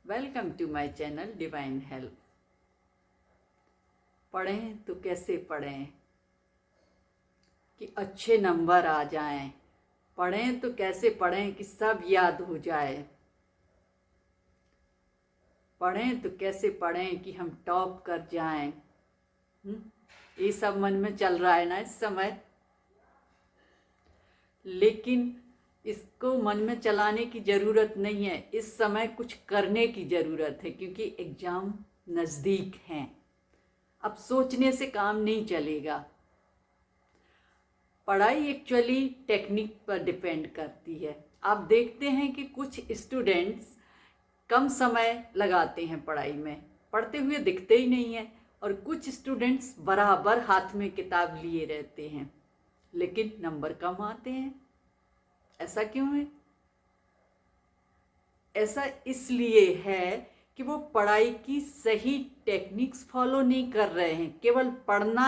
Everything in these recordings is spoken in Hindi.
Welcome to my channel divine help. पढ़ें तो कैसे पढ़ें कि अच्छे नंबर आ जाएं। पढ़ें तो कैसे पढ़ें कि सब याद हो जाए। पढ़ें तो कैसे पढ़ें कि हम टॉप कर जाएं। ये सब मन में चल रहा है ना इस समय। लेकिन इसको मन में चलाने की ज़रूरत नहीं है, इस समय कुछ करने की ज़रूरत है, क्योंकि एग्ज़ाम नज़दीक हैं। अब सोचने से काम नहीं चलेगा। पढ़ाई एक्चुअली टेक्निक पर डिपेंड करती है। आप देखते हैं कि कुछ स्टूडेंट्स कम समय लगाते हैं पढ़ाई में, पढ़ते हुए दिखते ही नहीं हैं, और कुछ स्टूडेंट्स बराबर हाथ में किताब लिए रहते हैं लेकिन नंबर कम आते हैं। ऐसा क्यों है? ऐसा इसलिए है कि वो पढ़ाई की सही टेक्निक्स फॉलो नहीं कर रहे हैं। केवल पढ़ना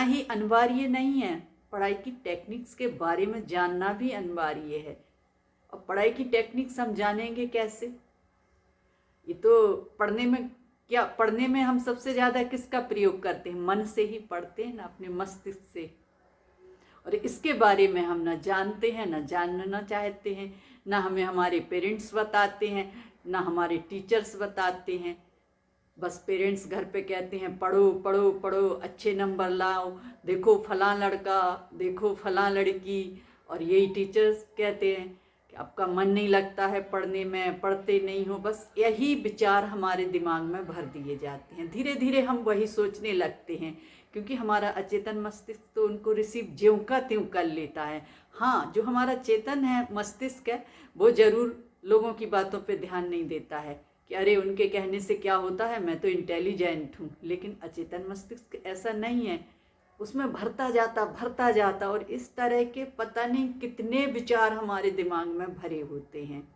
ही अनिवार्य नहीं है, पढ़ाई की टेक्निक्स के बारे में जानना भी अनिवार्य है। और पढ़ाई की टेक्निक्स हम जानेंगे कैसे? ये तो पढ़ने में हम सबसे ज़्यादा किसका प्रयोग करते हैं? मन से ही पढ़ते हैं ना, अपने मस्तिष्क से। और इसके बारे में हम ना जानते हैं, ना जानना चाहते हैं, ना हमें हमारे पेरेंट्स बताते हैं, ना हमारे टीचर्स बताते हैं। बस पेरेंट्स घर पे कहते हैं पढ़ो पढ़ो पढ़ो, अच्छे नंबर लाओ, देखो फलां लड़का, देखो फलां लड़की। और यही टीचर्स कहते हैं कि आपका मन नहीं लगता है पढ़ने में, पढ़ते नहीं हो। बस यही विचार हमारे दिमाग में भर दिए जाते हैं। धीरे धीरे हम वही सोचने लगते हैं, क्योंकि हमारा अचेतन मस्तिष्क तो उनको रिसीव ज्यों का त्यों कर लेता है। हाँ, जो हमारा चेतन है मस्तिष्क है, वो ज़रूर लोगों की बातों पे ध्यान नहीं देता है कि अरे उनके कहने से क्या होता है, मैं तो इंटेलिजेंट हूँ। लेकिन अचेतन मस्तिष्क ऐसा नहीं है, उसमें भरता जाता, और इस तरह के पता नहीं कितने विचार हमारे दिमाग में भरे होते हैं।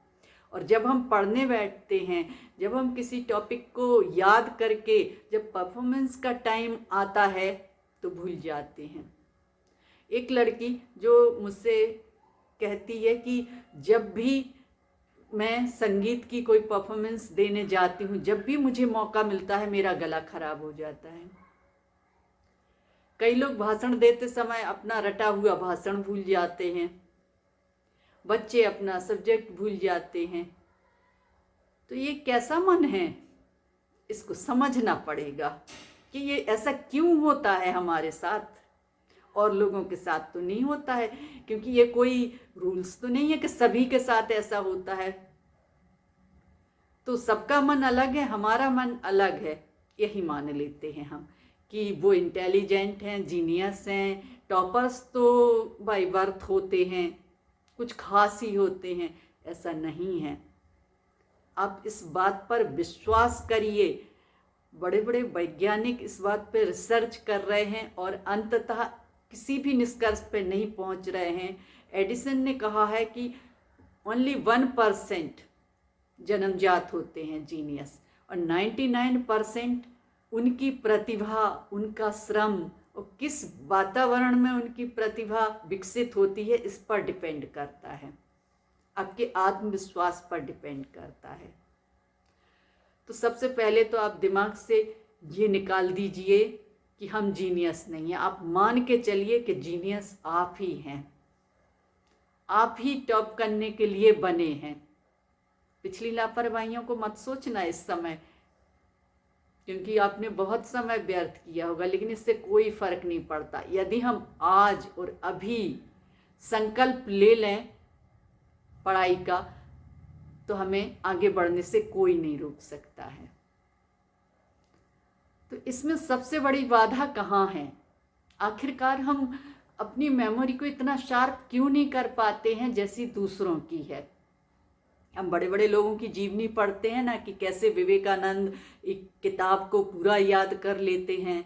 और जब हम पढ़ने बैठते हैं, जब हम किसी टॉपिक को याद करके जब परफॉर्मेंस का टाइम आता है तो भूल जाते हैं। एक लड़की जो मुझसे कहती है कि जब भी मैं संगीत की कोई परफॉर्मेंस देने जाती हूँ, जब भी मुझे मौका मिलता है, मेरा गला खराब हो जाता है। कई लोग भाषण देते समय अपना रटा हुआ भाषण भूल जाते हैं, बच्चे अपना सब्जेक्ट भूल जाते हैं। तो ये कैसा मन है? इसको समझना पड़ेगा कि ये ऐसा क्यों होता है हमारे साथ, और लोगों के साथ तो नहीं होता है। क्योंकि ये कोई रूल्स तो नहीं है कि सभी के साथ ऐसा होता है। तो सबका मन अलग है, हमारा मन अलग है, यही मान लेते हैं हम कि वो इंटेलिजेंट हैं, जीनियस हैं, टॉपर्स तो बाय बर्थ होते हैं, कुछ खास ही होते हैं। ऐसा नहीं है। आप इस बात पर विश्वास करिए। बड़े बड़े वैज्ञानिक इस बात पर रिसर्च कर रहे हैं और अंततः किसी भी निष्कर्ष पर नहीं पहुंच रहे हैं। एडिसन ने कहा है कि ओनली 1% जन्मजात होते हैं जीनियस, और 99% उनकी प्रतिभा, उनका श्रम और किस वातावरण में उनकी प्रतिभा विकसित होती है, इस पर डिपेंड करता है, आपके आत्मविश्वास पर डिपेंड करता है। तो सबसे पहले तो आप दिमाग से ये निकाल दीजिए कि हम जीनियस नहीं हैं। आप मान के चलिए कि जीनियस आप ही हैं, आप ही टॉप करने के लिए बने हैं। पिछली लापरवाहियों को मत सोचना इस समय, क्योंकि आपने बहुत समय व्यर्थ किया होगा, लेकिन इससे कोई फर्क नहीं पड़ता। यदि हम आज और अभी संकल्प ले लें पढ़ाई का, तो हमें आगे बढ़ने से कोई नहीं रोक सकता है। तो इसमें सबसे बड़ी बाधा कहाँ है? आखिरकार हम अपनी मेमोरी को इतना शार्प क्यों नहीं कर पाते हैं जैसी दूसरों की है? हम बड़े बड़े लोगों की जीवनी पढ़ते हैं ना, कि कैसे विवेकानंद एक किताब को पूरा याद कर लेते हैं।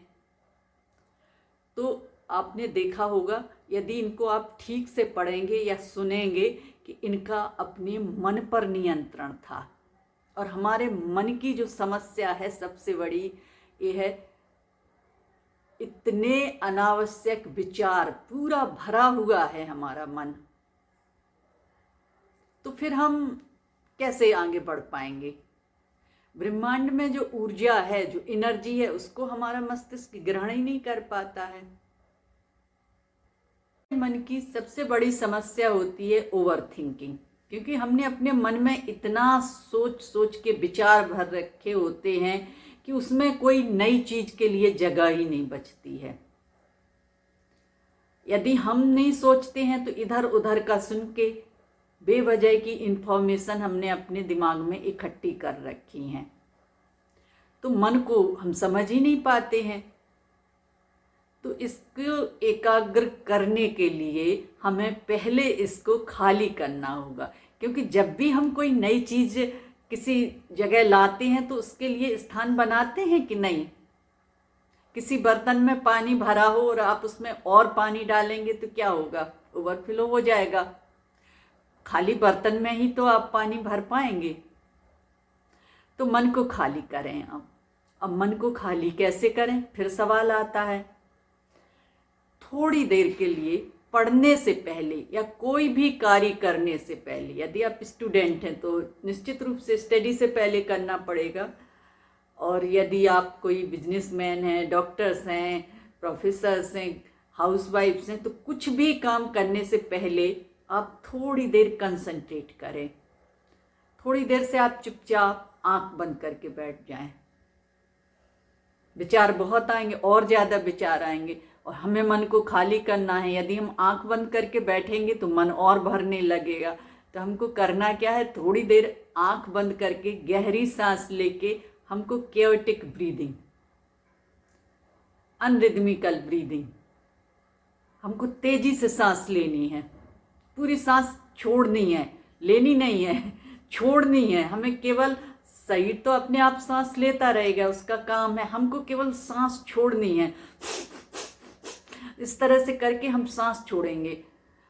तो आपने देखा होगा, यदि इनको आप ठीक से पढ़ेंगे या सुनेंगे, कि इनका अपने मन पर नियंत्रण था। और हमारे मन की जो समस्या है सबसे बड़ी ये है, इतने अनावश्यक विचार पूरा भरा हुआ है हमारा मन। तो फिर हम कैसे आगे बढ़ पाएंगे। ब्रह्मांड में जो ऊर्जा है, जो एनर्जी है, उसको हमारा मस्तिष्क ग्रहण ही नहीं कर पाता है। मन की सबसे बड़ी समस्या होती है ओवर थिंकिंग, क्योंकि हमने अपने मन में इतना सोच सोच के विचार भर रखे होते हैं कि उसमें कोई नई चीज के लिए जगह ही नहीं बचती है। यदि हम नहीं सोचते हैं तो इधर उधर का सुन के बेवजह की इंफॉर्मेशन हमने अपने दिमाग में इकट्ठी कर रखी हैं, तो मन को हम समझ ही नहीं पाते हैं। तो इसको एकाग्र करने के लिए हमें पहले इसको खाली करना होगा, क्योंकि जब भी हम कोई नई चीज किसी जगह लाते हैं तो उसके लिए स्थान बनाते हैं कि नहीं। किसी बर्तन में पानी भरा हो और आप उसमें और पानी डालेंगे तो क्या होगा, ओवरफ्लो हो जाएगा। खाली बर्तन में ही तो आप पानी भर पाएंगे। तो मन को खाली करें। अब मन को खाली कैसे करें, फिर सवाल आता है। थोड़ी देर के लिए पढ़ने से पहले या कोई भी कार्य करने से पहले, यदि आप स्टूडेंट हैं तो निश्चित रूप से स्टडी से पहले करना पड़ेगा, और यदि आप कोई बिजनेसमैन हैं, डॉक्टर्स हैं, प्रोफेसर्स हैं, हाउसवाइफ्स हैं, तो कुछ भी काम करने से पहले आप थोड़ी देर कंसंट्रेट करें। थोड़ी देर से आप चुपचाप आंख बंद करके बैठ जाएं। विचार बहुत आएंगे, और ज़्यादा विचार आएंगे, और हमें मन को खाली करना है। यदि हम आंख बंद करके बैठेंगे तो मन और भरने लगेगा। तो हमको करना क्या है, थोड़ी देर आंख बंद करके गहरी सांस लेके हमको केओटिक ब्रीदिंग, अनरिदमिकल ब्रीदिंग, हमको तेजी से सांस लेनी है। पूरी सांस छोड़नी है, लेनी नहीं है, छोड़नी है। हमें केवल, शरीर तो अपने आप सांस लेता रहेगा, उसका काम है, हमको केवल सांस छोड़नी है। इस तरह से करके हम सांस छोड़ेंगे।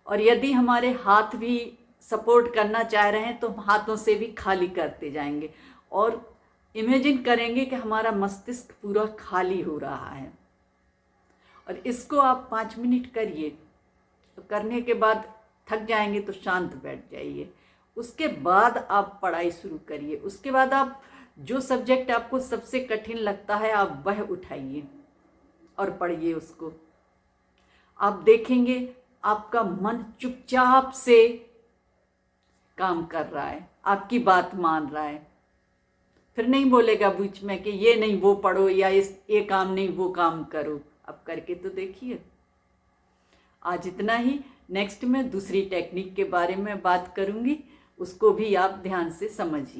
और यदि हमारे हाथ भी सपोर्ट करना चाह रहे हैं तो हम हाथों से भी खाली करते जाएंगे, और इमेजिन करेंगे कि हमारा मस्तिष्क पूरा खाली हो रहा है। और इसको आप 5 मिनट करिए। तो करने के बाद थक जाएंगे तो शांत बैठ जाइए। उसके बाद आप पढ़ाई शुरू करिए। उसके बाद आप जो सब्जेक्ट आपको सबसे कठिन लगता है आप वह उठाइए और पढ़िए उसको। आप देखेंगे आपका मन चुपचाप से काम कर रहा है, आपकी बात मान रहा है। फिर नहीं बोलेगा बीच में कि ये नहीं वो पढ़ो, या ये काम नहीं वो काम करो। अब करके तो देखिए। आज इतना ही। नेक्स्ट में दूसरी टेक्निक के बारे में बात करूंगी, उसको भी आप ध्यान से समझिए।